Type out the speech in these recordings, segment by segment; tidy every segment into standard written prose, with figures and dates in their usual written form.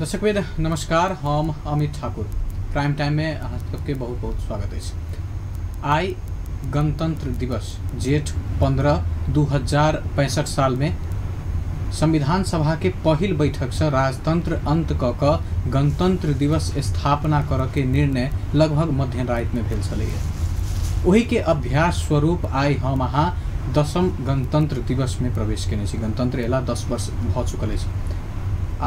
दर्शकवेद नमस्कार, हम Amit Thakur prime time में अहाँ सबके बहुत बहुत स्वागत है। आई गणतंत्र दिवस जेठ 15 2065 साल में संविधान सभा के पहिल बैठक से राजतंत्र अंत क गणतंत्र दिवस स्थापना कर के निर्णय लगभग मध्यरात में भेल छलैया। वही के अभ्यास स्वरूप आई हम अहाँ 10म गणतंत्र दिवस में प्रवेश केने छी। गणतंत्र एला 10 वर्ष भ चुकल है।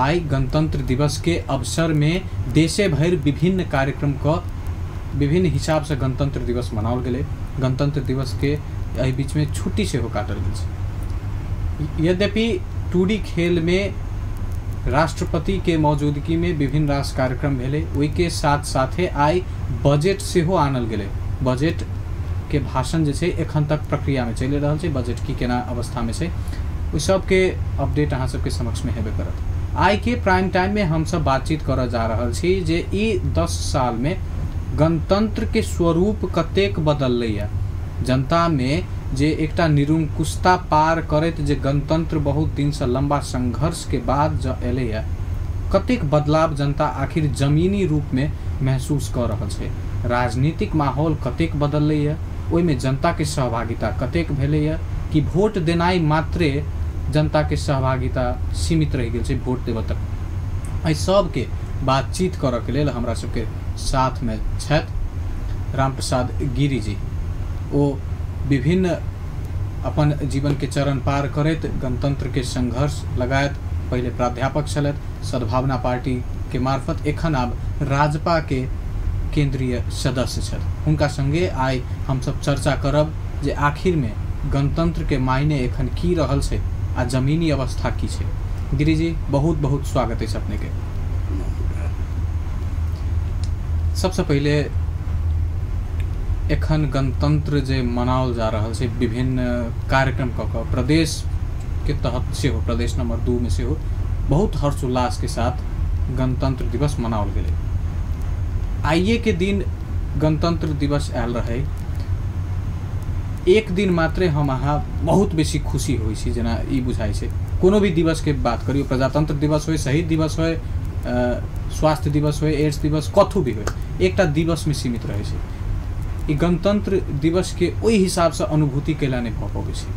आई गणतंत्र दिवस के अवसर में देशे भर विभिन्न कार्यक्रम का विभिन्न हिसाब से गणतंत्र दिवस मनाओल गए। गणतंत्र दिवस के एहि बीच में छुट्टी से हो काटल गई। यद्यपि टूडी खेल में राष्ट्रपति के मौजूदगी में विभिन्न राष्ट्र कार्यक्रम भेले, वही के साथ साथे आई बजट से हो आनल गए। बजट के भाषण जे छे एखन तक प्रक्रिया में चल रहा है। बजट की केना अवस्था में छे उ सब के अपडेट अहाँ सबके समक्ष में हेबे करत। आई के प्राइम टाइम में हम सब बातचीत कर जा रहल छी जे ई 10 साल में गणतंत्र के स्वरूप कतेक बदललै या। जनता में जे एकटा निरंकुशता पार करैत जे गणतंत्र बहुत दिन से लंबा संघर्ष के बाद ज एलै या, कतेक बदलाव जनता आखिर जमीनी रूप में महसूस कर रहल छै। राजनीतिक माहौल कतेक बदललै या, ओहि में जनता के सहभागिता कतेक भेलै या कि वोट देनाई मात्रे जनता के सहभागिता सीमित रह गई वोट देव तक। एहि सब के बातचीत करऽ के लेल हमरा सबके साथ में छथि रामप्रसाद गिरी जी। ओ विभिन्न अपन जीवन के चरण पार करैत गणतंत्र के संघर्ष लगायत पहले प्राध्यापक छलथि सद्भावना पार्टी के मार्फत, एखन आब राजपा के केंद्रीय सदस्य छथि। हुनका संगे आई हम सब चर्चा करब जे आखिर में गणतंत्र के मायने एखन की रहल छै आ जमीनी अवस्था की छे। गिरी जी बहुत बहुत स्वागत है अपने के। सबसे पहले एखन गणतंत्र जे मनाओल जा रहा है विभिन्न कार्यक्रम क प्रदेश के तहत से हो, प्रदेश नंबर 2 में से हो, बहुत हर्षोल्लास के साथ गणतंत्र दिवस मनाओल गए। आइए के दिन गणतंत्र दिवस आयल रहे, एक दिन मात्रे हम अहाँ बहुत बेसी खुशी होई छी। जेना ई बुझाई छै कोनो भी दिवस के बात करियो, प्रजातंत्र दिवस हो, शहीद दिवस हो, स्वास्थ्य दिवस हो, एड्स दिवस, कथु भी हो, एकटा दिवस में सीमित रहे छै। ई गणतंत्र दिवस के ओहि हिसाब से अनुभूति केला नहीं भ पाबै छै।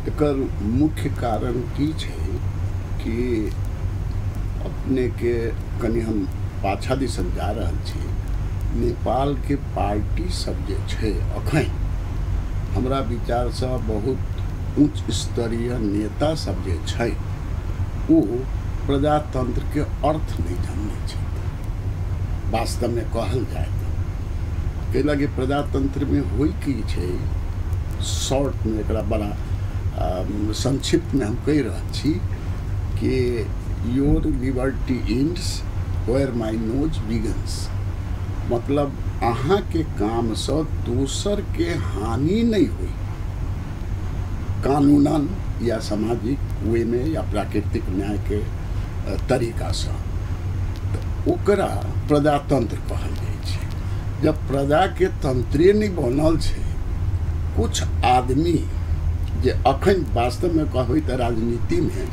एकर मुख्य कारण की छै कि अपने के कनी हम पाछा दिसन जा रहल छी। नेपाल के पार्टी सब जे छै अखन हमरा विचार से बहुत उच्च स्तरीय नेता सब जे छै वो प्रजातंत्र के अर्थ नहीं जानै छै। वास्तव में कहल जाए तो कैला कि प्रजातंत्र में होई की छै, शॉर्ट में एकरा बड़ा संक्षिप्त में हम कह रहल छी कि your liberty ends where my nose begins. मतलब अहाँ के काम से दोसर के हानि नहीं हुई, कानूनन या सामाजिक वे में या प्राकृतिक न्याय के तरीका से, तो ओकरा प्रजातंत्र कहल जाय छै। जब प्रजा के तंत्रे नहीं बनल छै, कुछ आदमी जे अखन वास्तव में कहबै तो राजनीति में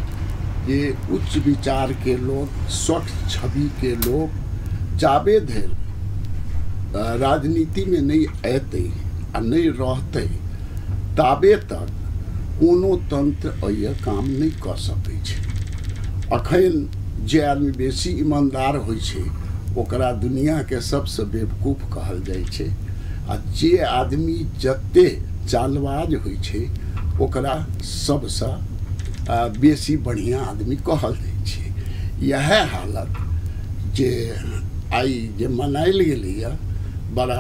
जे उच्च विचार के लोग, स्वच्छ छवि के लोग जाबे धरि राजनीति में नहीं अयते आ नहीं रहते ताबे तक कोनो तंत्र यह काम नहीं कर सकै छै। अखन जे आदमी बेसी ईमानदार होइ छै ओकरा दुनिया के सबसे बेवकूफ कहल जाइ छै, आ जे आदमी जते चालबाज होइ छै ओकरा सबसे बेसी बढ़िया आदमी कहल जाइ छै। यह हालत जे आई जे मनायल गेलै, बड़ा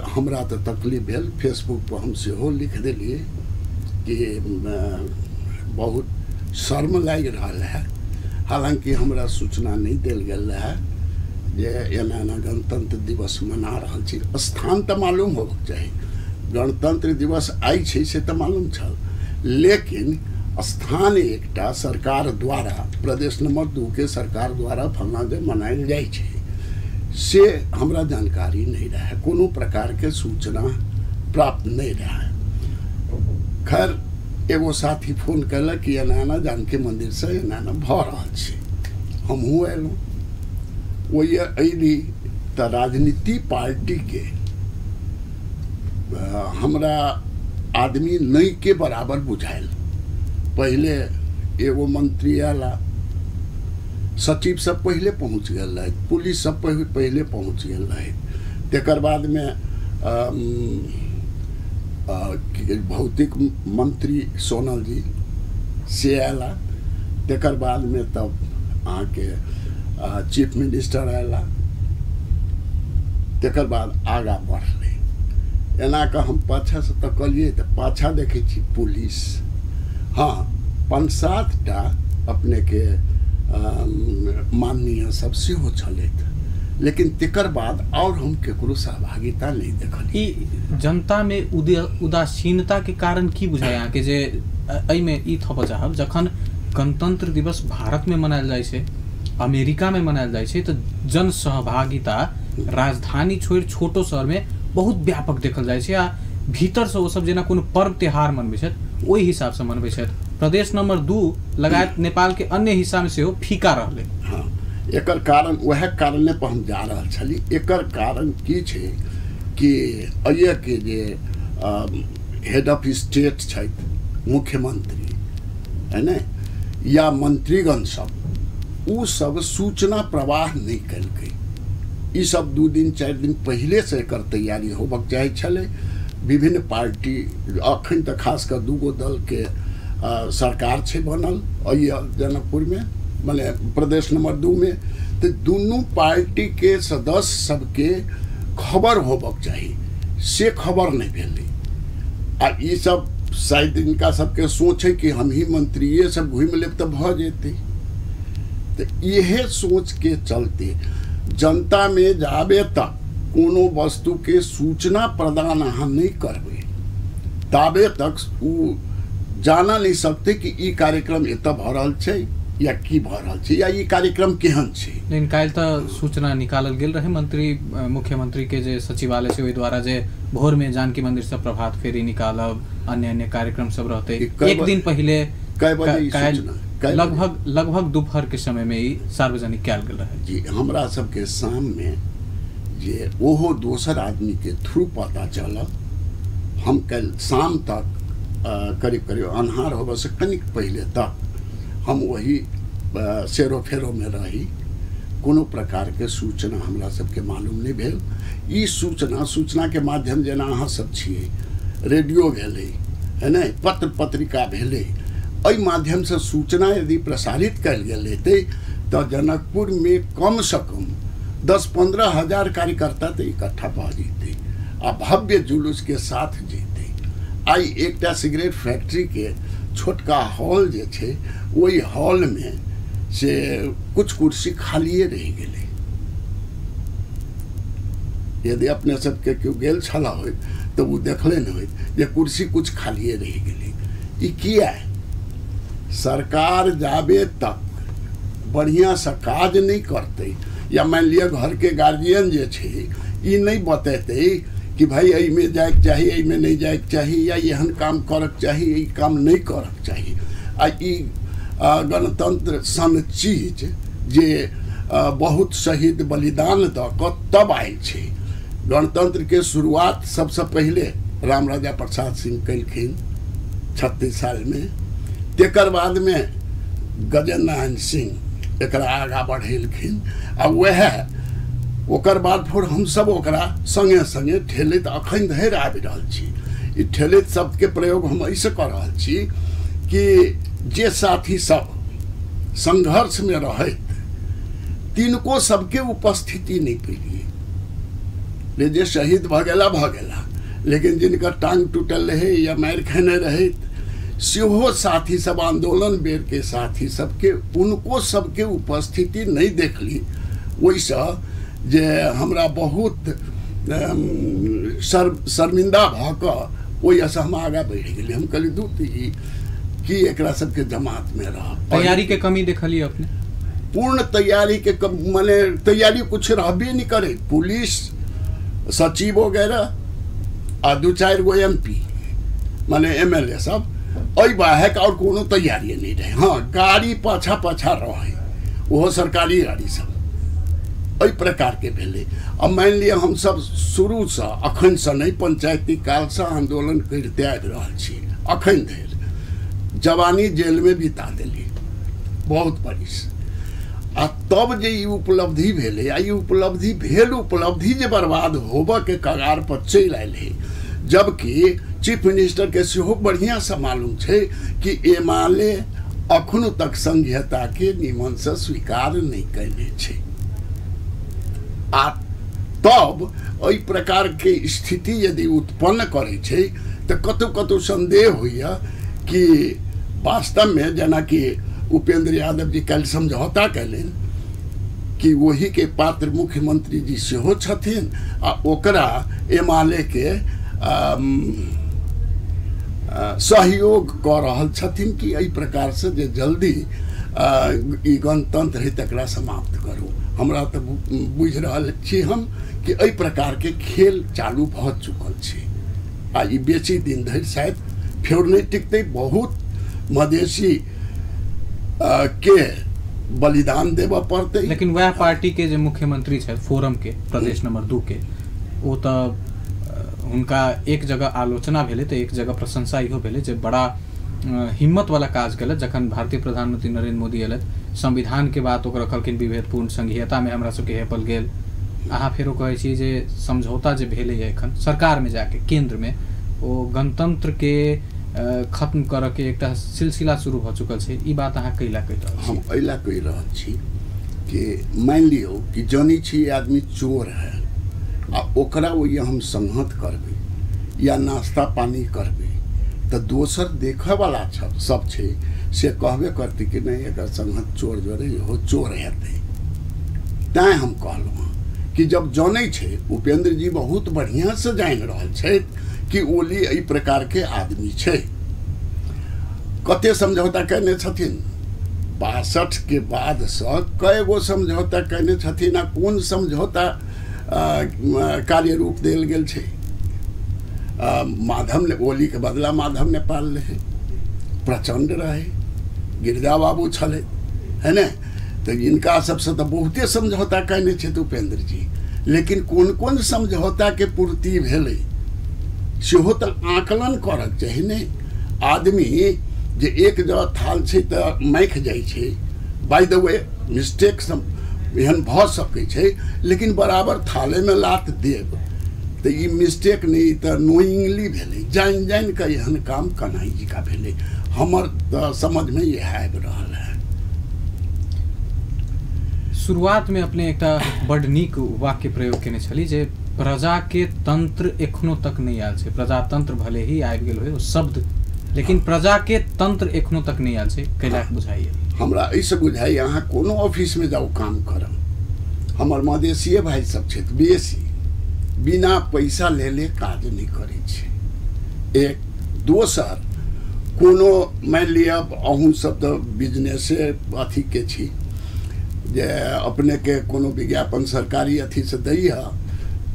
हमरा तो तकलीफ भेल। फेसबुक पर हम सेहो लिख दिलिए कि बहुत शर्म लाग रहा है। हालांकि हमरा सूचना नहीं दिल गेल है जे एना गणतंत्र दिवस मना रहल छी। स्थान तो मालूम होबक चाही, गणतंत्र दिवस आई छै से तो मालूम छल, लेकिन स्थान एकटा सरकार द्वारा, प्रदेश नंबर 2 के सरकार द्वारा फलना जे मनायल जाय छै से हमरा जानकारी नहीं रहा, कोनो प्रकार के सूचना प्राप्त नहीं रहा। खैर एगो साथी फोन कल कि एना जानकी मंदिर से एना भ रहा छै। हमहूँ अयलहुँ वही अयली तो राजनीति पार्टी के हमरा आदमी नहीं के बराबर बुझायल। पहले एगो मंत्री आला, सचिव सब पहले पहुँच गए रहे, पुलिस सब पहले पहुँच गए रहे, तेकर बाद में भौतिक मंत्री सोनल जी से आला, तेकर बाद में तब आके चीफ मिनिस्टर आला, तेकर बाद आगा बढ़ले। एना का हम पाछा से तकलिए तो पाछा देखे छी पुलिस, हाँ 5-7 टा अपने के माननीय सब सेहो छलैथ, लेकिन तेकर बाद और हम केकरो सहभागिता नहीं देखली। ई जनता में उदासीनता के कारण की बुझाय अहाँ के? जे एहि में ई थप चाहब, जखन गणतंत्र दिवस भारत में मनायल जाय छै, अमेरिका में मनायल जाय छै, तो जन सहभागिता राजधानी छोड़ छोटो शहर में बहुत व्यापक देखल जाय छै। आ भीतर से वो सब जेना कोनो पर्व त्योहार मनबै छथि ओहि हिसाब से मनबै छथि। प्रदेश नंबर 2 लगायत नेपाल के अन्य हिस्सा में सेहो फीका रहलै। हाँ, एकर कारण वह कारणे पर हम जा रहल छली। एकर कारण की छै कि अये के जे हेड ऑफ स्टेट छथि, मुख्यमंत्री है न, या मंत्रीगण सब, उ सब सूचना प्रवाह नहीं कलकै। ई सब 2 दिन 4 दिन पहले से एकर तैयारी होबक चाही छलै। विभिन्न पार्टी अखन तक खास कर 2 दल के सरकार छे बनल जनकपुर में, माने प्रदेश नंबर 2 में, तो दोनों पार्टी के सदस्य सबके खबर होबक चाही, से खबर नहीं भेलै। आ ई सब शायद इनका सबके सोच है कि हम ही मंत्री ये सब घूम लेब तो भ जेते। तो यह सोच के चलते जनता में जाबे तक कोनो वस्तु के सूचना प्रदान अहाँ नहीं करबे, ताबे तक उ जाना नहीं सकते कि ई कार्यक्रम एतऽ भ रहल छै या की भ रहल छै या ई कार्यक्रम केहन छै। लेकिन काल्हि तऽ सूचना निकालल गेल रहे मंत्री मुख्यमंत्री के जे सचिवालय से ओहि द्वारा जे भोर में जानकी मंदिर से प्रभात फेरी निकालब, अन्य कार्यक्रम सब रहते। एक दिन पहले लगभग दोपहर के समय में ही सार्वजनिक कयल गेल रहे। जी, हमरा सबके शाम में जे ओहो दोसर आदमी के थ्रू पता चलल। हम कल शाम तक करीब अन्हार होबे से कनिक पहले तक हम वही सेरो फेरो में रही, कोनो प्रकार के सूचना हमरा सबके मालूम नहीं भेल। ई सूचना के माध्यम जेना अहाँ सब छियै, रेडियो भेलै है न, पत्र पत्रिका भेलै, एहि माध्यम से सूचना यदि प्रसारित कयल गेल हेतै तो जनकपुर में कम से कम 10-15 हजार कार्यकर्ता तो इकट्ठा भऽ जेतै आ भव्य जुलूस के साथ जेतै। आई एकटा सिगरेट फैक्ट्री के छोटका हॉल जे छै, ओहि हॉल में से कुछ कुर्सी खालिए रह गेलै। यदि अपने सबके केओ गेल छला होइत तो वो देखले न होइत जे कुर्सी कुछ खालिए रह गेलै। ई किया? सरकार जाबे तक बढ़िया से काज नहीं करते, या मान लिया घर के गार्जियन जे छै ई नहीं बतेते कि भाई एहि में जाए चाही, एहि में नहीं जाए चाही, या एहन काम करक चाही, ई काम नहीं करक चाही। आ ई गणतंत्र सन चीज जे बहुत शहीद बलिदान दऽ कऽ तब आयल छै। गणतंत्र के शुरुआत सबसे पहले राम राजा प्रसाद सिंह कलखिन 36 साल में, तेकर बाद में गजेंद्र नारायण सिंह एकरा आगा बढ़ेलखिन, आ वह ओकर बाद फिर हम सब ओकरा संगे संगे ठेलैत अखन धरि आबि रहल छी। ई ठेलैत शब्द के प्रयोग हम ऐसे कर रहल छी कि जे साथी सब संघर्ष में रहैत तिनको सबके उपस्थिति नहीं पेलिए। ले जे शहीद भ गेला, लेकिन जिनका टांग टूटल रहे या मारि खेने रहे सेहो साथी सब, आंदोलन बेर के साथी सबके, उनको सबके उपस्थिति नहीं देखली। वैसे जे हमरा बहुत शर्मिंदा भ कऽ ओहिसँ हम आगा बढ़ि गेली। हम कहली दूत कि एकरा सबके जमात में रह। तैयारी के कमी देखली अपने? पूर्ण तैयारी के माने तैयारी कुछ रहबे नहीं करे। पुलिस सचिव वगैरह आ 2-4 गो MP माने MLA सब, एहि बाहेक और कोनो तैयारी नहीं रहे। हाँ, गाड़ी पाछा रहे, वो सरकारी गाड़ी सब एहि प्रकार के भेलै। अब मान लिअ हम सब शुरू से अखन से नहीं पंचायती काल से आंदोलन करते आबि रहल छी, अखन धरि जवानी जेल में बिता देली बहुत बरिस, आ तब जे ई उपलब्धि भेलै, आ ई उपलब्धि भेल, उपलब्धि जे बर्बाद होबऽ के कगार पर चलि आयल है, जबकि चीफ मिनिस्टर के सेहो बढ़िया से मालूम छै कि एमाले अखनो तक संघीयता के निमन से स्वीकार नहीं कैने छै। आ तब एहि प्रकार के स्थिति यदि उत्पन्न करे छै तो कतौ कतौ संदेह होइया कि वास्तव में जेना कि उपेंद्र यादव जी कल समझौता कैलन कि वही के पात्र मुख्यमंत्री जी सेहो छथिन, आ ओकरा एमाले के सहयोग कर रहल छथिन कि एहि प्रकार से जे जल्दी ई गणतंत्र है तकरा समाप्त करू। हमरा तो बुझ रहल छी हम कि एहि प्रकार के खेल चालू भ चुकल छै, आ ई बेसी दिन धरि शायद फेर नहीं टिकते। बहुत मधेसी के बलिदान देबऽ पड़ते। लेकिन वह पार्टी के जो मुख्यमंत्री छथि फोरम के प्रदेश नंबर 2 के, वो तो उनका एक जगह आलोचना भेले तो एक जगह प्रशंसा इहो भेले जे बड़ा हिम्मत वाला काज कल। जखन भारतीय प्रधानमंत्री नरेंद्र मोदी एलत, संविधान के बात ओकरा कहलखिन विभेदपूर्ण संघीयता में हमरा सबके हेपल गेल। अहाँ फेरो कहै छी जे समझौता जे भेले एखन सरकार में जाके केंद्र में वो गणतंत्र के खत्म करऽ के एकटा सिलसिला शुरू भ चुकल छै, ई बात अहाँ कैला कहि रहल छी? हम ऐला कहि रहल छी कि मान लियौ कि जानी छी आदमी चोर है, आ ओकरा ओहि हम संहत करबै या नाश्ता पानी करबै तो दोसर देखऽ वाला सब छै से कहबे करते कि नहीं एकर संहत चोर जरे हो चोर हेतै। तैं हम कहलहुँ कि जब जानै छै, उपेंद्र जी बहुत बढ़िया से जानि रहल छै कि ओली एहि प्रकार के आदमी छै। कते समझौता कैने छथिन 62 के बाद से कए गो समझौता कैने छथिन, आ कोन समझौता कार्य रूप देल गेल छै। माधव ने ओली के बदला माधव नेपाल रहे, प्रचंड रहे, गिरजा बाबू छले, है ने, तो इनका सबसे तो बहुते समझौता कैने छै उपेंद्र जी। लेकिन कोन कोन समझौता के पूर्ति भेलै सेहो तो आकलन करक चाही ने। आदमी जे एक जगह थाल छै तो मैख जाइ छै, बाय द वे मिस्टेक एहन भ सकै छै, लेकिन बराबर थाले में लात देब तो ई मिस्टेक नहीं तो नोइंगली भेलै, जान जान के एहन काम कन्हैया जी का भेलै। हमर तो समझ में ये आबि रहल है। शुरुआत में अपने एकटा बड़ नीक वाक्य प्रयोग केने छली जे प्रजा के तंत्र एखनो तक नहीं आयल छै। प्रजातंत्र भले ही आबि गेल होय ओ शब्द, लेकिन प्रजा के तंत्र एखनो तक नहीं आयल छै। कैला बुझाइए? हमरा ऐसे बुझाइए अहाँ कोनो ऑफिस में जाओ काम करम, हमर मधेसिए भाई सब छै बेसी बिना पैसा ले काज नहीं करे छै। एक दोसर कोनो मान लिअ अहूँ सब तो बिजनेसे अथी के छी, जे अपने के कोनो विज्ञापन सरकारी अथी से दैया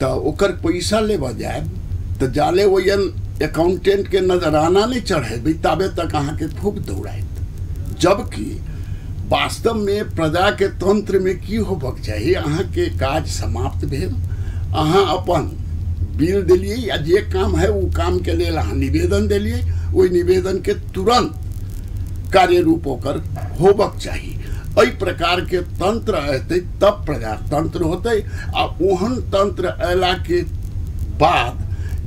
तो ओकर पैसा लेबऽ जायब तो जाले ओयन अकाउंटेंट के नजराना नहीं चढ़ेबै ताबे तक अहाँ के खूब दौड़ाइत। जबकि वास्तव में प्रजा के तंत्र में की होबक चाहिए, अहाँ के काज समाप्त भेल, अहाँ अपन बिल दिलिए या जे काम है वो काम के लिए अहाँ निवेदन दिलिए, ओहि निवेदन के तुरंत कार्य रूप होकर होबक चाहिए। एहि प्रकार के तंत्र अतै तब प्रजातंत्र होतै, आ ओहन तंत्र अयला के बाद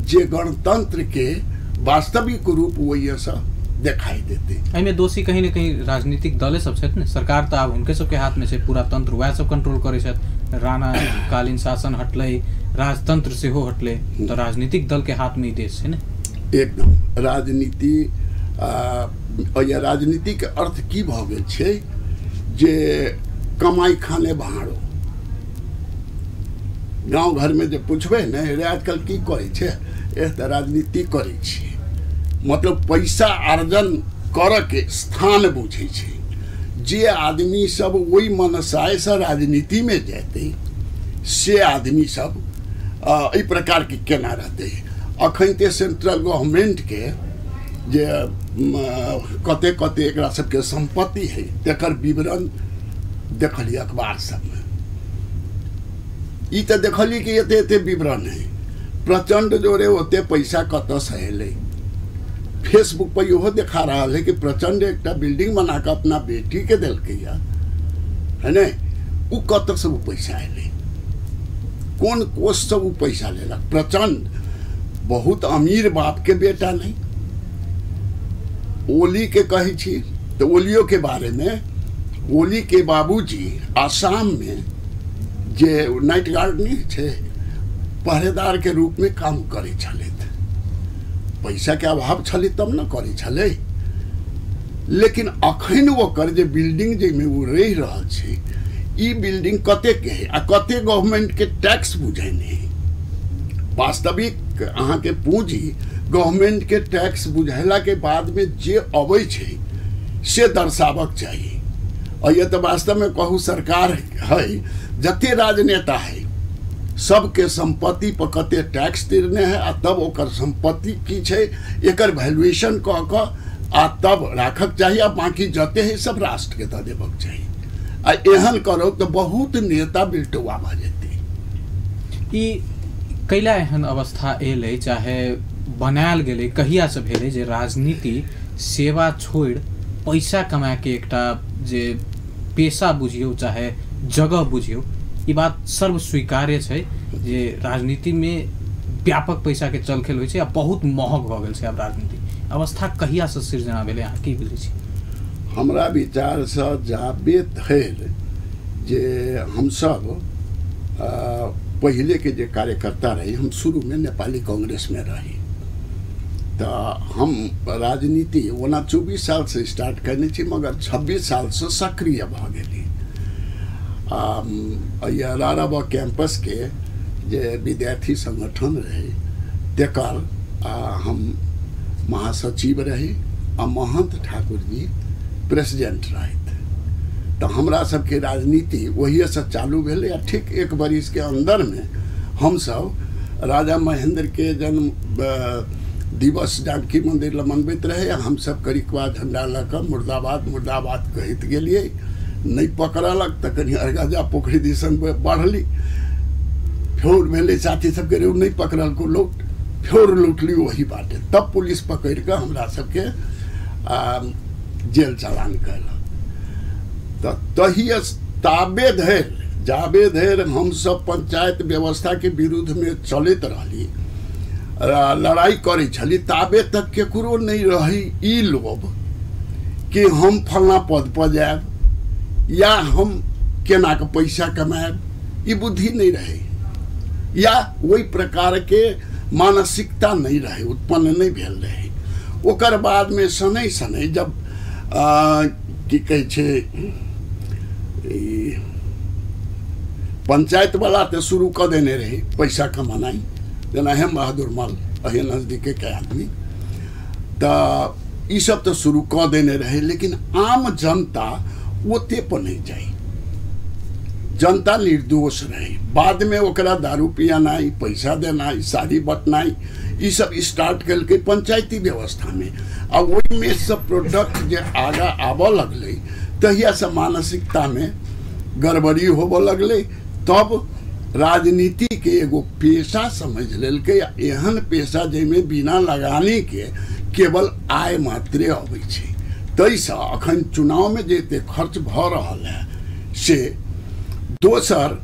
जे गणतंत्र के वास्तविक रूप वही से दिखाई देते। एहिमे दोषी कहीं न कहीं राजनीतिक दले सब छथि ने। सरकार तो आब हुनके सबके हाथ में छै, पूरा तंत्र वह सब कंट्रोल करे छथि। राणा कालीन शासन हटले, राजतंत्र सेहो हटले, तो राजनीतिक दल के हाथ में ही देश है ने। एकदम राजनीति या राजनीति के अर्थ की भ गेल छै जे कमाई खाने भाड़ो। गांव घर में जे पूछबे ने आजकल की करे छे, तो राजनीति करे छे, मतलब पैसा अर्जन कर के स्थान बुझे छे। जे आदमी सब वही मनसाय से राजनीति में जाते से आदमी सब एहि प्रकार के केना रहते। अखन ते सेंट्रल गवर्नमेंट के जे कते कते एकरा सबके संपत्ति है तकर विवरण देखली अखबार सब में ई तो देखली कि एते एते विवरण है प्रचंड जोरे होते पैसा कत से अले फेसबुक पर इहो देखा रहा है कि प्रचंड एक बिल्डिंग बना के अपना बेटी के दिल के है न उ कत से वो पैसा अले कौन कोष से वो पैसा लेलक प्रचंड बहुत अमीर बाप के बेटा नहीं ओली के कही छी तो ओलियो के बारे में ओली के बाबूजी आसाम में जे नाइट गार्ड नहीं छे पहरेदार के रूप में काम करे छले पैसा के अभाव छले तब न करे छले लेकिन अखन वो कर जे बिल्डिंग जे में वो रह रहा छे ई बिल्डिंग कते के है आ कते गवर्नमेंट के टैक्स बुझे नहीं वास्तविक अहाँ के पूंजी गवर्नमेंट के टैक्स बुझेला के बाद में जे अबै छे से दर्शावक चाहिए और ये तो वास्तव में कहूँ सरकार है जते राजनेता है सबके संपत्ति पर कते टैक्स देने है आ तब ओकर संपत्ति की छे एकर वैल्यूएशन कह के आ तब राखक चाहिए आ बाकी जते है सब राष्ट्र के दे देबक चाहिए आ एहन करो तो बहुत नेता बिल्टुआ भ जेते ई कैला एहन अवस्था एले चाहे बनायल गेले कहिया से भेले जे राजनीति सेवा छोड़ पैसा कमा के एकटा जे पेशा बुझियो चाहे जगह बुझियो ई बात सर्व स्वीकार्य है जे राजनीति में व्यापक पैसा के चलखेल होय छै आ बहुत महग भ गेल छै अब राजनीति अवस्था कहिया से सृजना भेले अहाँ की बुझै छी हमरा विचार से जाबे धैल जे हम सब पहले के जे कार्यकर्ता रही हम शुरू में नेपाली कांग्रेस में रही तो हम राजनीति ओना 24 साल से स्टार्ट करने छी मगर 26 साल से सक्रिय भ गेली राराबा कैंपस के जे विद्यार्थी संगठन रहे तेकर हम महासचिव रहे आ महंत ठाकुर जी प्रेसिडेंट रहे तो हमरा सबके राजनीति वही से चालू भेले आ ठीक एक बरिस के अंदर में हम सब राजा महेंद्र के जन्म दिवस जानकी मंदिर ल मनबैत रहे हम सब करिकवा झंडा लऽ मुर्दाबाद मुर्दाबाद कहैत गेलिए नहीं पकड़लक तो कहीं अरगाजा पोखरी दिसन बढ़ली फ्योर भेले साथी सब के नहीं पकड़ल को लौट फ्योर लौटली वही बाटे तब पुलिस पकड़ के हमरा सबके जेल चालान कैलक तो तही ताबे धैर जाबे धैर हम सब पंचायत व्यवस्था के विरुद्ध में चलत रहली लड़ाई करे छली ताबे तक केकरो नहीं रही ई लोभ कि हम फलना पद पर जाएब या हम केना के पैसा कमाएब ई बुद्धि नहीं रहे या वही प्रकार के मानसिकता नहीं रहे उत्पन्न नहीं भेल रहे ओकर बाद में सनै सनै जब की कहे छे पंचायत वाला तो शुरू कर देने रहे पैसा कमानाई जना है बहादुर माल अहे नजदीके के आदमी तो ये सब तो शुरू कर देने रहे लेकिन आम जनता ओते पर नहीं जाए जनता निर्दोष रहे बाद में ओकरा दारू पियानाई पैसा देनाई साड़ी बटनाई ये सब स्टार्ट कल के पंचायती व्यवस्था में आ वही में सब प्रोडक्ट जे आगा आबऽ लगले तहिया से मानसिकता में गड़बड़ी होबऽ लगले तब राजनीति के एगो पेशा समझ लेल के एहन पेशा जैमे बिना लगानी के केवल आय मात्रे अबै छै तैसे अखन चुनाव में जेते खर्च भ रहल है से दोसर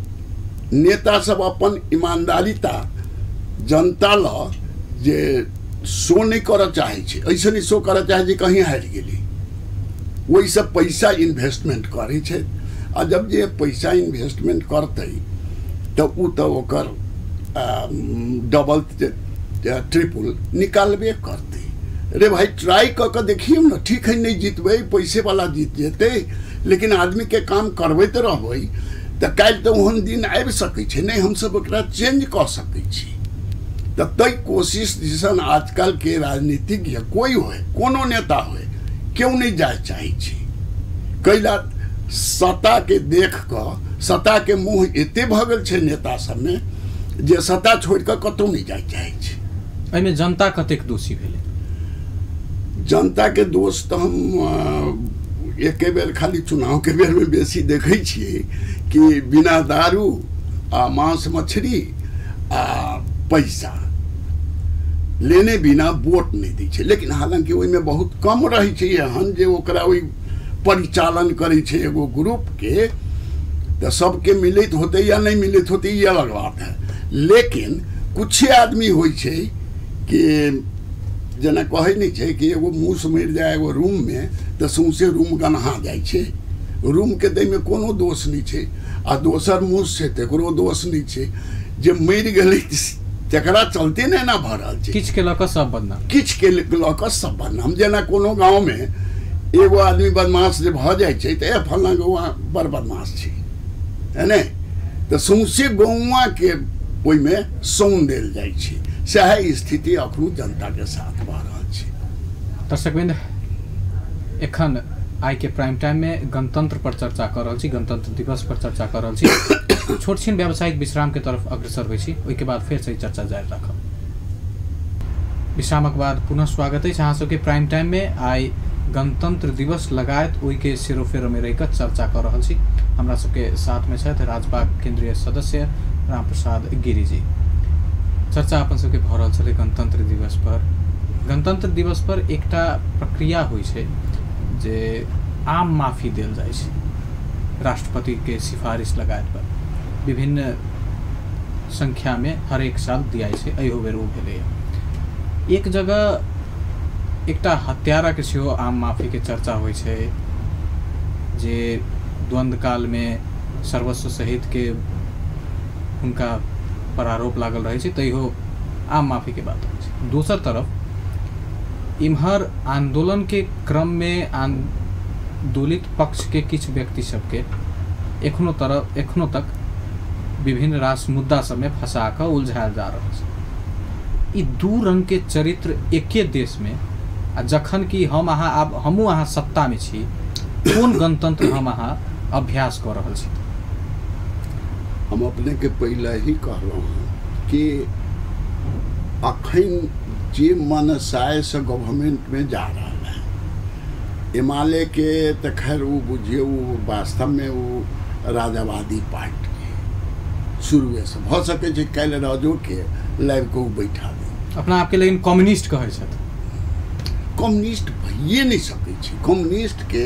नेता सब अपन ईमानदारीता जनता ल जे शो नहीं कर चाहे छे ऐसे नहीं शो कर चाहे जे कहीं हारि गेली वही सब पैसा इन्वेस्टमेंट करे छे आ जब जे पैसा इन्वेस्टमेंट करते तो उ तो ओकर डबल ट्रिपल निकालबे करते रे भाई ट्राई कर देखिए ना ठीक है नहीं जीतबे पैसे वाला जीत जेते लेकिन आदमी के काम करबे तो रहबे तो कल तो ओहन दिन आबि सकै छै नहीं हम सब ओकरा चेंज कर सकै छी तो तई कोशिश दिसन आजकल के राजनीतिज्ञ कोई होए कोनो नेता होए क्यों नहीं जाए चाहे छी कैला सत्ता के देख कर सत्ता के मुँह एते भगल छै नेता सब में जे सत्ता छोड़ कर कतौ नहीं जाए चाहे छी एहिमे जनता कतेक दोषी भेले जनता के दोष तो हम एक बेर खाली चुनाव के बेर में बेसी देखै छियै कि बिना दारू आ मांस मछली आ पैसा लेने बिना वोट नहीं दै छै। लेकिन हालांकि ओहिमे बहुत कम रहै छै एहन जे ओकरा ओहि परिचालन करै छै एगो ग्रुप के, तो सबके मिलत होते या नहीं मिलत होते ये अलग बात है। लेकिन कुछ आदमी होइ छै कि जना कहै नहीं छै कि एगो मूस मर जाए एगो रूम में तो सौंसे रूम गन्हा जाइ छै। रूम के दै में कोनो दोष नहीं छै, आ दोसर मूस छै तकरो दोष नहीं छै। जे मर गेलै तकरा चलते नहीं ना भरल छै, किछ के लक सब बदनाम, किछ के लक सब बदनाम। जना कोनो गाँव में एगो आदमी बदमाश जे भ जाइ छै तो फलना गौआ बड़ बदमाश छै, है नहीं, तो सौंसे गौआ के ओहिमे सौन देल जाइ छै। सएह स्थिति अखनो जनता के साथ भऽ रहल छै। दर्शकवृन्द, एखन आई के प्राइम टाइम में गणतंत्र पर चर्चा कर रहल छी, गणतंत्र दिवस पर चर्चा कर रहल छी। छोट छीन व्यावसायिक विश्राम के तरफ अग्रसर होइ छी, ओहि के बाद फेर से चर्चा जारी राखब। विश्रामक बाद पुनः स्वागत है अहाँ सबके प्राइम टाइम में। आई गणतंत्र दिवस लगायत ओहि के सिरोफेरो में रहिकऽ चर्चा कर रहल छी। हमरा सबके साथ में छथि राजपाक केंद्रीय सदस्य राम प्रसाद गिरी जी। चर्चा अपन सबके भऽ रहल छलै गणतंत्र दिवस पर। गणतंत्र दिवस पर एकटा प्रक्रिया होइ छै जे आम माफी देल जाइ छै राष्ट्रपति के सिफारिश लगायत पर, विभिन्न संख्या में हरेक साल दियाइ छै। अहियो बेर ओ भेलै। एक जगह एकटा हत्यारा के सेहो आम माफी के चर्चा होइ छै जे द्वंद्व काल में सर्वस्व सहित के हुनका पर आरोप लागल रहे छै, तैयो आम माफी के बात होइ छै। दोसर तरफ इम्हर आंदोलन के क्रम में आंदोलित पक्ष के किछ व्यक्ति सबके एखनो तक विभिन्न रास मुद्दा सब में फंसा कऽ उलझायल जा रहल छै। ई दू रंग के चरित्र एके देश में, आ जखन कि हमहूँ अहाँ सत्ता में छी, कोन गणतंत्र हम अहाँ अभ्यास कर रहल छी? हम अपने के पहले ही कहलहुँ कि अखन जे मनसाय से गवर्नमेंट में जा रहा है हिमालय के, तो खैर वो बुझिए वो वास्तव में वो राजावादी पार्टी शुरू से भ सके कल राजो के लाइव को बैठा दे। अपना आपके लेकिन कम्युनिस्ट कहे छथि। कम्युनिस्ट भइए नहीं सकै छी। कम्युनिस्ट के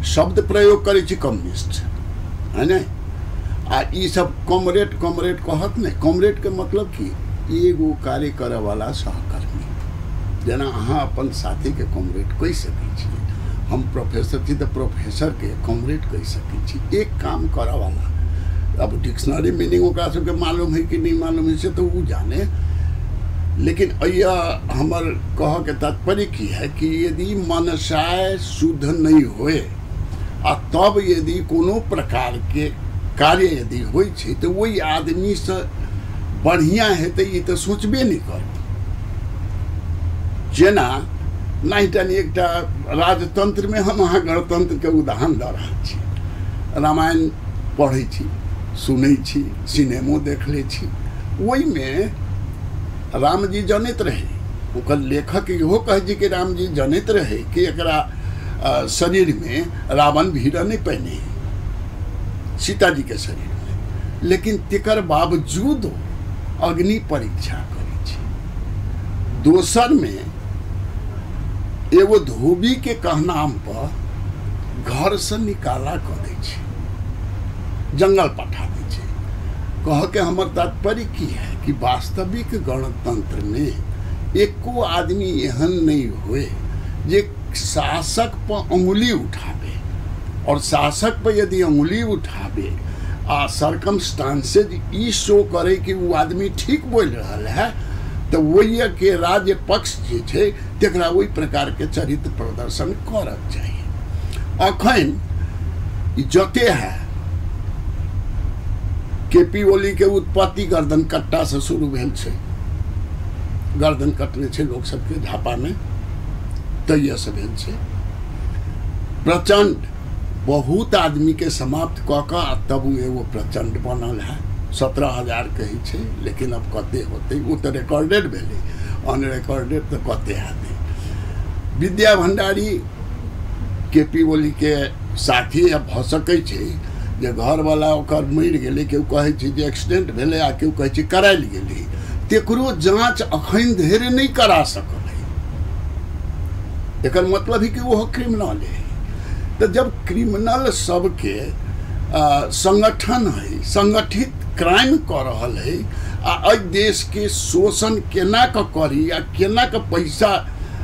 शब्द प्रयोग करे छी कम्युनिस्ट, है ना। आ ई सब कॉमरेड कहत नहीं। कॉमरेड के मतलब कि एगो कार्य करे वाला सहकर्मी, जना अहाँ अपन साथी के कॉमरेड कह सकै छी। हम प्रोफेसर छी तो प्रोफेसर के कॉमरेड कह सकै छी। एक काम करे वाला, अब डिक्शनरी मीनिंग ओकरा सबके मालूम है कि नहीं मालूम है से तो वो जाने, लेकिन यह हमर कह के तात्पर्य की है कि यदि मनसाय शुद्ध नहीं होए आ तब यदि कोनो प्रकार के कार्य यदि होइ छै तो वही आदमी से बढ़िया हेतै ई तो सोचबे नहीं कर। जेना नाइटन एकटा राजतंत्र में हम अहाँ गणतंत्र के उदाहरण दऽ रहल छी। रामायण पढ़ै छी, सुनै छी, सिनेमो देखले छी। ओहि में राम जी जनैत रहे, ओकर लेखक इहो कहै छै कि राम जी जनैत रहे कि एकरा शरीर में रावण भीड़ नहीं पहिने सीता जी के शरीर में, लेकिन तेकर बावजूद अग्नि परीक्षा करै छै। दोसर में एगो धोबी के कहनाम पर घर से निकाला कर दै छै, जंगल पठा दै छै। कह के हमर तात्पर्य की है कि वास्तविक गणतंत्र में एको आदमी एहन नहीं हुए जे शासक पर उंगली उठावे, और शासक पर यदि उंगली उठावे आ सर्कमस्टांसेज ई शो करे कि वो आदमी ठीक बोल रहा है, तो वही के राज्य पक्ष जे छै तेकरा वही प्रकार के चरित्र प्रदर्शन करक चाहिए। अखन जते है केपी ओली के उत्पत्ति गर्दन कट्टा से शुरू भेल छै। गर्दन कटने छै लोग सबके झापा में, तैये से भेल छै। प्रचंड बहुत आदमी के समाप्त कऽ कऽ तब एगो प्रचंड बनल है। 17,000 कही छै, लेकिन अब कते होते वो तो रिकॉर्डेड भेले, अनरिकॉर्डेड तो कते हेतै। विद्या भंडारी केपी ओली के साथी या भऽ सकै छै जे घरवाला ओकर मरि गेलै, केओ कहै छै जे एक्सीडेंट भेलै आ केओ कहै छै करायल गेलै, तेकरो जांच अखन धरि नहीं करा सकल है। एकर मतलब है कि वो क्रिमिनल है। तो जब क्रिमिनल सबके संगठन है, संगठित क्राइम कर रहल है आ देश के शोषण केना करी या केना पैसा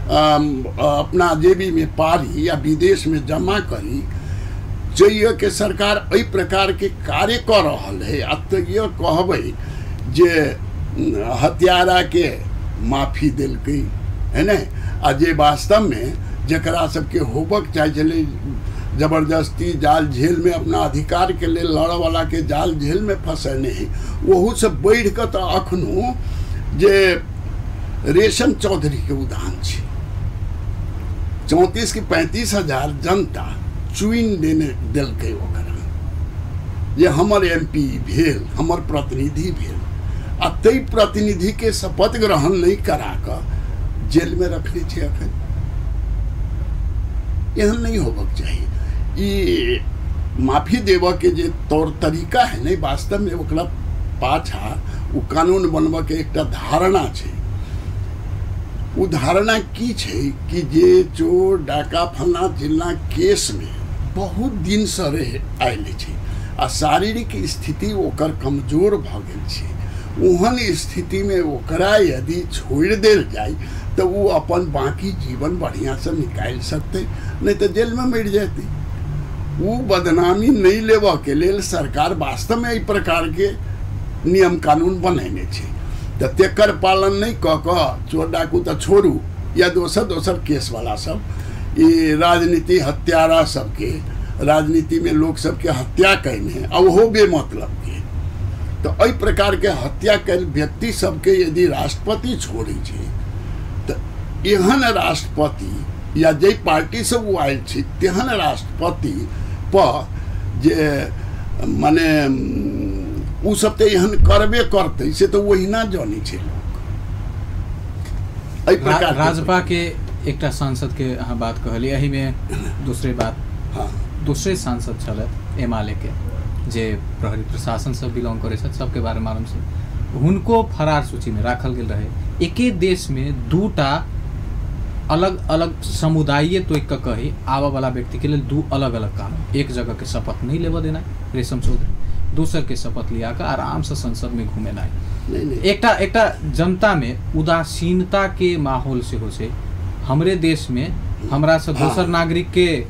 अपना जेबी में पारी या विदेश में जमा करी, चाहिए कि सरकार एहि प्रकार के कार्य कर रहल है। अब तो ये कहबै जे हत्यारा के माफी दिलकै है न, आ जे वास्तव में जकरा सबके होबक चाहिए जबरदस्ती जाल झेल में अपना अधिकार के लिए लड़ वाला के जाल झेल में फंसेने है, वहू से बढ़ के तो अखनो जे रेशम चौधरी के उदाहरण छै। 34 की 35,000 जनता चुइन देने दिलकै ओकरा जे हमर MP भेल, हमर प्रतिनिधि भेल, आ तै प्रतिनिधि के शपथ ग्रहण नहीं करा कर जेल में रखने छे। अखन एहन नहीं होबक चाहिए। ये माफी देव के जे तौर तरीका है नहीं, वास्तव में ओकरा पाछा वो कानून बनब के एक धारणा छे। वो धारणा की छे कि जे चोर डाका फलना चिलना केस में बहुत दिन से रहे आयल छे आ शारीरिक स्थिति ओकर कमजोर भ गेल छे, ओहन स्थिति में ओकरा यदि छोड़ देल जाए तो वो अपन बाकी जीवन बढ़िया से निकाल सकते, नहीं तो जेल में मर जाते। वो बदनामी नहीं लेव के लेल सरकार वास्तव में एक प्रकार के नियम कानून बनेने छे। तो तेकर पालन नहीं क चोर डाकू तो छोड़ू या दोसर केस वाला सब, ये राजनीति हत्यारा सबके राजनीति में लोग सबके हत्या कैने अब हो बेमतलब के, तो एहि प्रकार के हत्या कैल व्यक्ति सबके यदि राष्ट्रपति छोड़े छे तो एहन राष्ट्रपति या जे पार्टी से वो आयल छे तेहन राष्ट्रपति पर जे माने उ सब तो एहन करबे करते से तो वही ना जानी छे लोग। एहि प्रकार राजपा के एकटा सांसद के अहाँ बात कहली, एही में दूसरे बात, हाँ दूसरे सांसद छलथ एमाले के जे प्रहरी प्रशासन से बिलोंग करे छथि, सबके बारे में मालूम छै, हुनको फरार सूची में राखल गेल रहे। एके देश में दूटा अलग अलग समुदाय तो एक कही आवा वाला व्यक्ति के लिए दो अलग अलग कानून, एक जगह के शपथ नहीं लेवा देना रेशम चौधरी, दूसर के शपथ लिया कर आराम से संसद में घूमे ना। एकटा जनता में उदासीनता के माहौल से हो से हमरे देश में हमरा से दोसर नागरिक के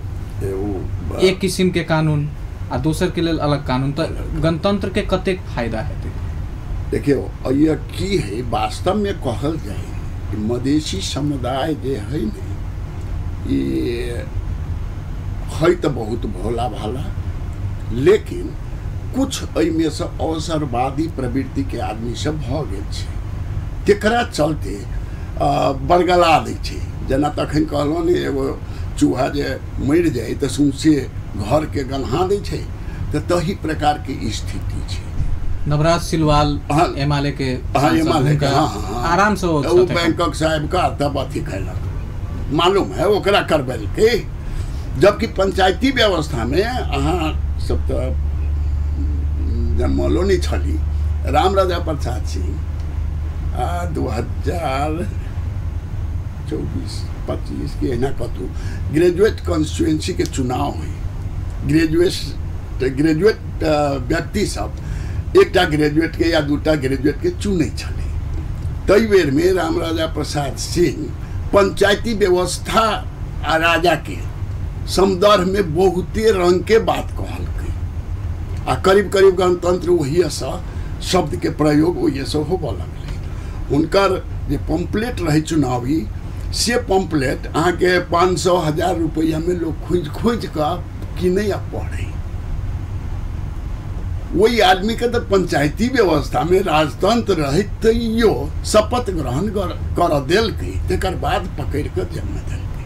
एक किस्म के कानून आ दोसर के लेल अलग कानून, तो गणतंत्र के कतेक फायदा है? देखियो ये की है, वास्तव में कहल जाए मधेसी समुदाय जे है नहीं, ये है तो बहुत भोला भाला, लेकिन कुछ एहिमे से अवसरवादी प्रवृत्ति के आदमी सब भ गेल छै, तेकरा चलते बरगला दै छै। जेना तखन कहलहुँ ने एगो चूहा जे मरि जाए तो सौंसे घर के गन्हा दै छै, तो तही प्रकार के स्थिति छै। नवराज सिलवाल एमाले के आराम से वो बैंकॉक साहब का तब अथी कैलक, मालूम है ओकरा करबेल के। जबकि पंचायती व्यवस्था में अहाँ सब तो जन्मलो नहीं छली, राम राजा प्रसाद सिंह 2024-25 के ना कतु ग्रेजुएट कॉन्स्टिट्यूएंसी के चुनाव हुई, ग्रेजुएट व्यक्ति सब एकटा ग्रेजुएट के या दूटा ग्रेजुएट के चुने छले। तई बेर में राम राजा प्रसाद सिंह पंचायती व्यवस्था आ राजा के संदर्भ में बहुते रंग के बात कहलकै आ करीब करीब गणतंत्र वही शब्द के प्रयोग वही से होबऽ लगलै। हुनकर जे पम्पलेट रहे चुनावी से पम्पलेट अहाँ के 500,000 रुपया में लोग खोज कर किने या पढ़े। वही आदमी के तो पंचायती व्यवस्था में राजतंत्र रहे तैयो शपथ ग्रहण कर देलकै, तेकर बाद पकड़ कर जन्म देलकै।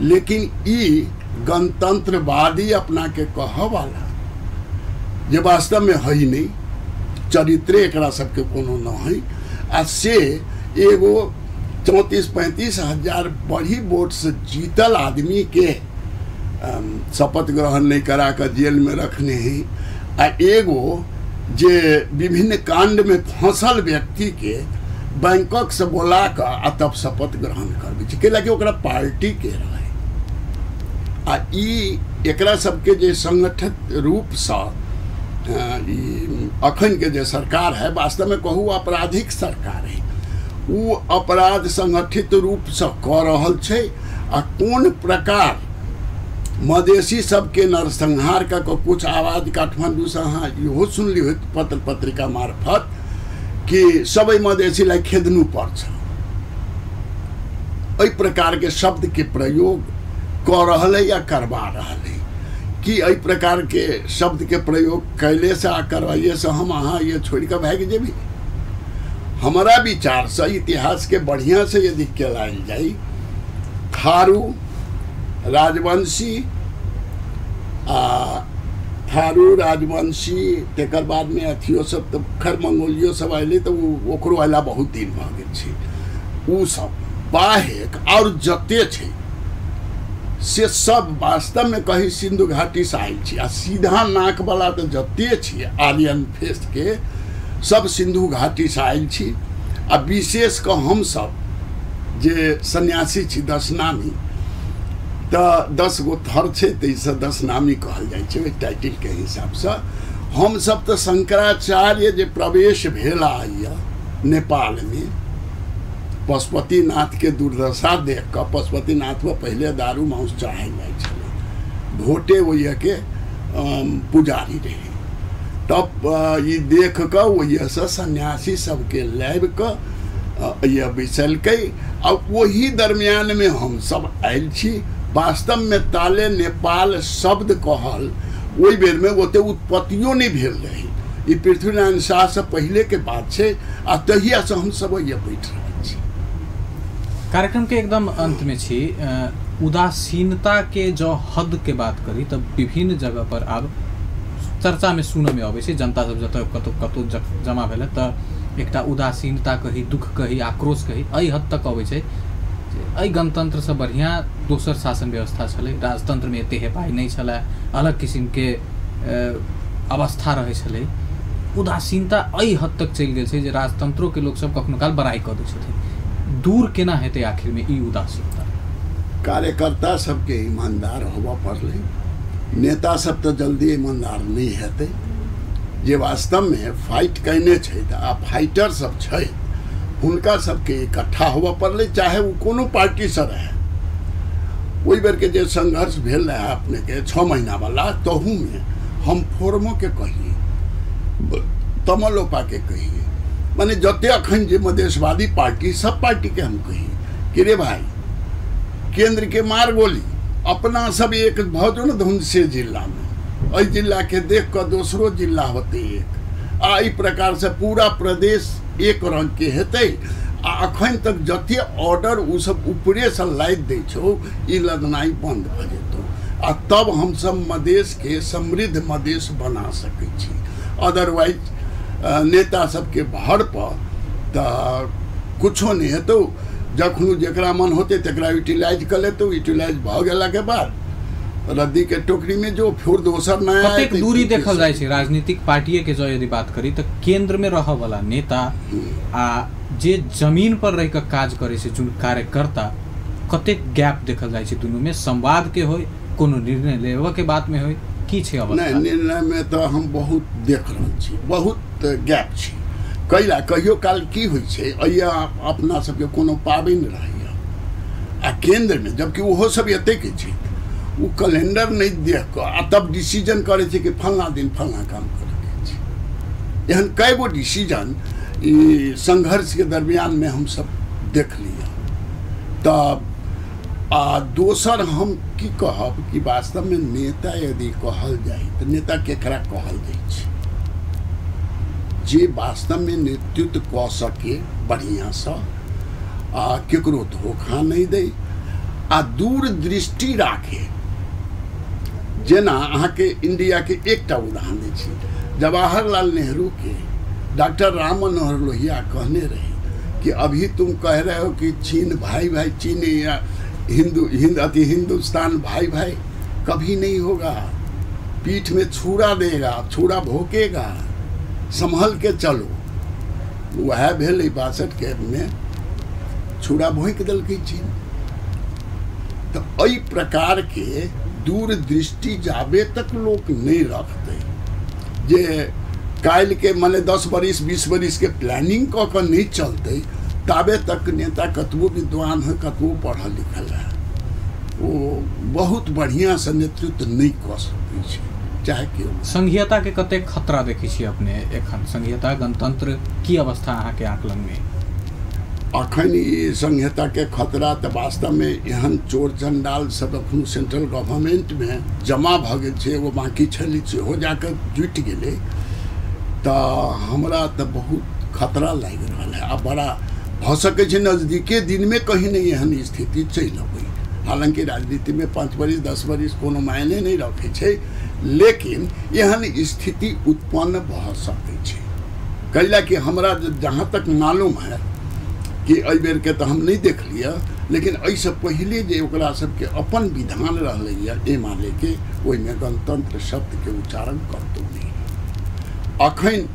लेकिन ई गणतंत्रवादी अपना के कह वाला जे वास्तव में है नहीं, चरित्र एकरा सबके कोनो न है, आ से एगो 34-35 हजार बड़ी वोट से जीतल आदमी के शपथ ग्रहण नहीं करा कर जेल में रखने ही आ एगो जे विभिन्न कांड में फंसल व्यक्ति के बैंकॉक से बोला कर आ तब शपथ ग्रहण करबे छै कैला कि ओकरा पार्टी के रहे आ ई एकरा सबके जे संगठित रूप से अखन के जे सरकार है वास्तव में कहू आपराधिक सरकार है वो अपराध संगठित रूप से कऽ रहल छै आ कोन प्रकार मधेसी सबके नरसंहार का कुछ आवाज काठमांडू से अहाँ इहो सुनली होत पत्र पत्रिका मार्फत कि सब मधेसी लाई खेदनु पर्छ एहि प्रकार के शब्द के प्रयोग कऽ रहल है या करवा रहल है कि एहि प्रकार के शब्द के प्रयोग कैले से आ करवाइए से हम अहाँ ये छोड़ के भाग जेबी। हमारा विचार से इतिहास के बढ़िया से यदि केलायल जाए थारू राजवंशी थारू राजवंशी तेकर बाद में अथियो सब तो खैर मंगोलियो सब अले तो ओकरो अला बहुत दिन भऽ गेल छै उ सब बाहेक और जते छै से सब वास्तव में कहीं सिंधु घाटी से आयल छी आ सीधा नाक वाला तो जते छी आर्यन फेस्ट के सब सिंधु घाटी से आयल छी आ विशेष क हम सब जे सन्यासी छी 10 नामी तो 10 गो थर छै तैसे 10 नामी कहल जाइ छै टाइटल के हिसाब से हम सब तो शंकराचार्य जे प्रवेश भेला आइया नेपाल में पशुपतिनाथ के दुर्दशा देख कर पशुपतिनाथ में पहले दारू मांस चढ़ाई जाइ छलै भोटे वही के पुजारी रहे तब ये देख कर वही से सन्यासी सबके लैब कर यह बैसलकै आ वही दरमियान में हम सब आयल छी वास्तव में ताले नेपाल शब्द कहल वही बेर में ओते उत्पत्तियों नहीं भेल रही ई पृथ्वीनारायण शाह से पहले के बात छै आ तहिया से हम सब ये बैठ रहल छी। कार्यक्रम के एकदम अंत में छी उदासीनता के जो हद के बात करी तब विभिन्न जगह पर अब चर्चा में सुन में आबै छै जनता सब जत कतौ जमा भेल त एकटा उदासीनता कही दुख कही आक्रोश कही एहि हद तक आबै छै एहि गणतंत्र से बढ़िया दोसर शासन व्यवस्था छलै राजतंत्र में एते हेपाई नहीं छलै अलग किस्म के अवस्था रहे छलै उदासीनता एहि हद तक चलि गेल छै जे राजतंत्रों के लोग सब कखनो काल बड़ाई कऽ दै छथिन दूर केना हेतै आखिर में ई उदासीनता कार्यकर्ता सबके ईमानदार होबऽ पड़लै नेता सब तो जल्दी ईमानदार नहीं हेतै जे वास्तव में फाइट कैने छै आ फाइटर सब छै हुनका सबके इकट्ठा होबऽ पड़लै चाहे वो कोनो पार्टी से रहे ओहि बेर के जे संघर्ष भेल रहे अपने के 6 महीना वाला तहू में हम फोरमो के कहिए तमलोपा के कहिए माने जते अखन जे मधेशवादी पार्टी सब पार्टी के हम कहिए कि रे भाई केंद्र के मार गोली अपना सब एक भौजो न धुंध से जिला में अई जिला के देख कर दूसरो जिला होते एक आ ई प्रकार से पूरा प्रदेश एक रंग के हेतै आ अखन तक जते ऑर्डर उ सब ऊपरे से लाद दै छौ ई लड़नाई बंद भ जेतौ आ तब हम सब मधेश के समृद्ध मधेश बना सकै छी अदरवाइज नेता सबके भर पर त कुछो नहीं हेतौ जखन जकरा मन होते तकरा यूटिलाइज कर लेतो यूटिलाइज भ गेला के बाद रद्दी के टोकरी में जो फिर दोसर नया कतेक दूरी देखल जाय छै राजनीतिक पार्टी के जो यदि बात करी तो केंद्र में रह वाला नेता आ जे जमीन पर रह के काज करे छै जो कार्यकर्ता कतेक गैप देखल जाय छै दुनू में संवाद के होय कोनो निर्णय लेबे के बात में होय की छै अवस्था नहीं निर्णय में तो हम बहुत देख रहल छी बहुत गैप छी कैला कहियो काल की होइ छै अइया अपना सबके कोनो पाबनि रहैया आ केंद्र में जबकि ओहो सब एते के छै वो कैलेंडर नहीं देख कर आ तब डिसीजन करे छै कि फलना दिन फलना काम करे के छै एहन कई गो डिसीजन ई संघर्ष के दरमियान में हम सब देख लिया तब आ दोसर हम की कहब कि वास्तव में नेता यदि कहल जाए तो नेता केकरा कहल जाइ छै जे वास्तव में नेतृत्व कऽ सके बढ़िया से आ केकरो धोखा नहीं दे आ दूरदृष्टि राखे जेना अहाँ के इंडिया के एकटा उदाहरण दै छी जवाहरलाल नेहरू के डॉक्टर राम मनोहर लोहिया कहने रहे कि अभी तुम कह रहे हो कि चीन भाई भाई चीन या हिंदुस्तान भाई भाई कभी नहीं होगा। पीठ में छुरा देगा, छुरा भोंकेगा, संभल के चलो। वह भेल 62 के में छुरा भोंक दिलकै चीन। तो एहि प्रकार के दूरदृष्टि जाबे तक लोग नहीं रखते, जे काल के माने 10 बरिस 20 बरिस के प्लानिंग क के नहीं चलते, ताबे तक नेता कतबो विद्वान है, कतबो पढ़ल लिखल है, वो बहुत बढ़िया से नेतृत्व नहीं कर सकै छै, चाहे केओ। संघीयता के कते खतरा देखै छी अपने एखन? संघीयता गणतंत्र की अवस्था अहाँ के आकलन में? अखन ई संघीयता के खतरा तो वास्तव में एहन चोर चंडाल सब अखन सेंट्रल गवर्नमेंट में जमा भ गेल छै, एगो बाकी छली सेहो जाकर जुटि गेलै। तो हमरा तो बहुत खतरा लागि रहल है। अब बड़ा भ सकै छै नजदीके दिन में कहीं नहीं एहन स्थिति चलि अबै। हालांकि राजनीति में 5 बरिस 10 बरिस कोनो मायने नहीं रखे छै, लेकिन एहन स्थिति उत्पन्न भ सकै छै। कैला कि हमरा जहाँ तक मालूम है कि एहि बेर के तो हम नहीं देख लिया, लेकिन ऐसे पहले जे ओकरा सबके अपन विधान रहलैया एमाले के, ओहिमे गणतंत्र शब्द के उच्चारण करतो नहीं। अखन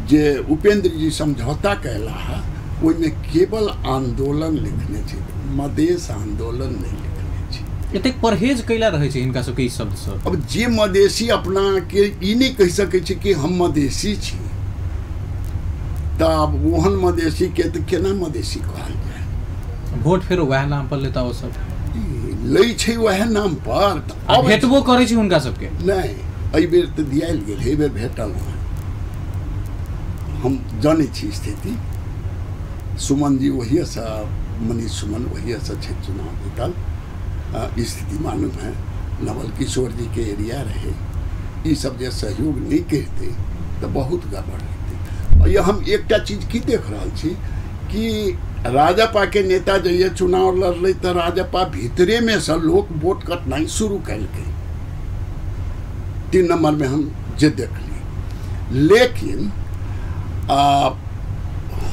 जे उपेंद्र जी समझौता कैला है, ओहिमे केवल आंदोलन लिखने छै, मधेश आंदोलन नहीं लिखने छै। एतेक परहेज कैला रहे छै हिनका सबके ई शब्द सब। अब जे मधेसी अपना के ई नहीं कह सकै छै कि हम मधेसी छी, तब ओहन मधेसी के तो केना मधेसी कहल जाए? वोट फेर वह नाम पर लेता, वो सब लै छै वह नाम पर। अब भेटबो करे छै हुनका सबके? नहीं, एहि बेर तो दियाल गेल, एहि बेर भेटल है। हम जाने छी स्थिति। सुमन जी वही से, मनीष सुमन वही से छै चुनाव जीतल, स्थिति मालूम है। नवल किशोर जी के एरिया रहे, ये सब जे सहयोग नहीं करते तो बहुत गड़बड़ रहते। ये हम एकटा चीज की देख रहा छी कि राजपा के नेता जइए चुनाव लड़ले तो राजपा भीतरे में से लोग वोट कटनाई शुरू कैलकै। 3 नंबर में हम जे देख ली, लेकिन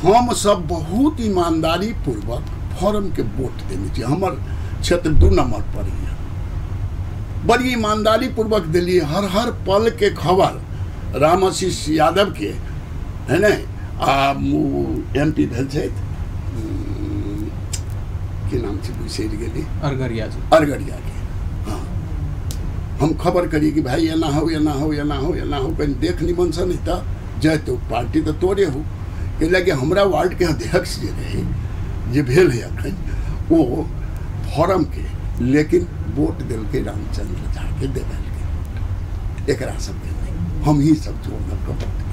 हम सब बहुत ईमानदारी पूर्वक फॉर्म के वोट देने चाहिए। हमार क्षेत्र 2 नंबर पर ही बड़ी ईमानदारी पूर्वक दिलिए। हर पल के खबर रामाशीष यादव के है ना, MP भेल छै, की नाम छै बिसरि गेली, अरगरिया जी, अरगरिया के। हाँ, हम खबर करिए कि भाई एना हो एना हो एना हो एना हो, कहीं देख निमन से नहीं तो जय तो पार्टी तो तोड़े हो। कैला कि हमरा वार्ड के अध्यक्ष जे रहे, जे भेल है अखन, वो फॉर्म के लेकिन वोट दिलकै रामचंद्र झा के देवल के, एकरा सबके नहीं, हम ही सब जोड़ना कपट।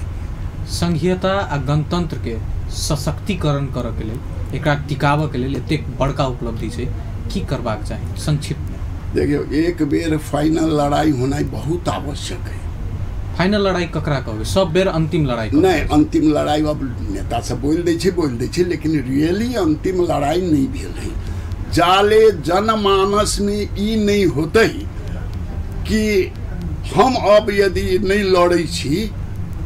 संघीयता आ गणतंत्र के सशक्तिकरण करऽ के लेल, एकरा टिकाबऽ के लेल एतेक बड़का उपलब्धि छै, की करबाक चाही संक्षिप्त में? देखियो, एक बेर फाइनल लड़ाई होनाई बहुत आवश्यक है। फाइनल लड़ाई ककरा कहबै? सब बेर अंतिम लड़ाई नहीं, अंतिम लड़ाई अब नेता सब बोल दै छै, लेकिन रियली अंतिम लड़ाई नहीं भेल है। जाले जनमानस में ई नहीं होते कि हम अब यदि नहीं लड़ै छी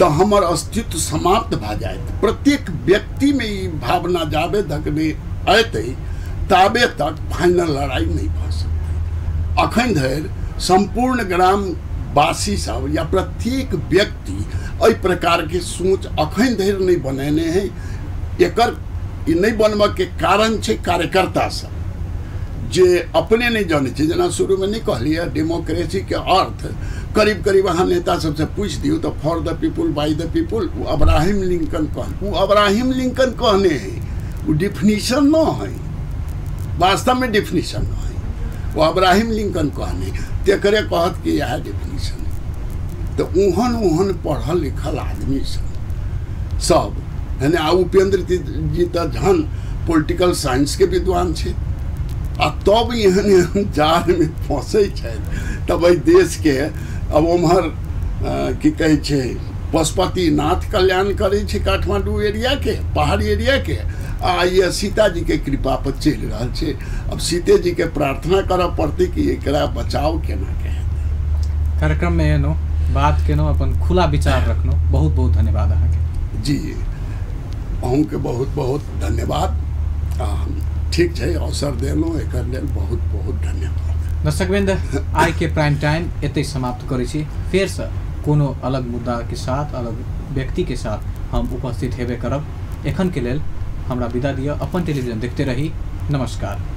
तो हमार अस्तित्व समाप्त भ जाए। प्रत्येक व्यक्ति में ये भावना जाबे तक नहीं अयते, ताबे तक फाइनल लड़ाई नहीं भ सकती। अखन धरि संपूर्ण ग्रामवासी सब या प्रत्येक व्यक्ति एहि प्रकार के सोच अखन धरि नहीं बनेने हैं। एकर नहीं बनबा के कारण छै कार्यकर्ता सब जे अपने नहीं जाने छे। जना शुरू में नहीं कहलिए डेमोक्रेसी के अर्थ करीब करीब अहाँ नेता सबसे पूछ दियो तो for the people by the people, वो अब्राहम लिंकन कहने, वो अब्राहम लिंकन कहने हैं, वो डिफिनीशन न है, वास्तव में डिफिनीशन न है, वो अब्राहम लिंकन कहने, तेकरे कहत कि यह डिफिनीशन है। तो ओहन पढ़ल लिखल आदमी सब है ना। उपेंद्र जी तो जहन पॉलिटिकल साइंस के विद्वान छे, आ तब एहन जाल में फंसे तब देश के अब उम्हर की कहे छे पशुपतिनाथ कल्याण करे छे काठमांडू एरिया के, पहाड़ी एरिया के, आ ये सीता जी के कृपा पर चल रहा छे। अब सीते जी के प्रार्थना करऽ पड़ते कि एकरा बचाव केना के। कार्यक्रम में एनो बात केनो अपन खुला विचार रखनो, बहुत बहुत धन्यवाद अहाँ के। जी, अहूँ के बहुत बहुत धन्यवाद। ठीक है, अवसर देलहुँ, एकर लेल बहुत बहुत धन्यवाद। दर्शकवृन्द आइ के प्राइम टाइम एतै समाप्त करै छी। फेर से कोनो अलग मुद्दा के साथ, अलग व्यक्ति के साथ हम उपस्थित हेबे करब। एखन के लेल हमरा विदा दिअ। अपन टेलीविजन देखते रही। नमस्कार।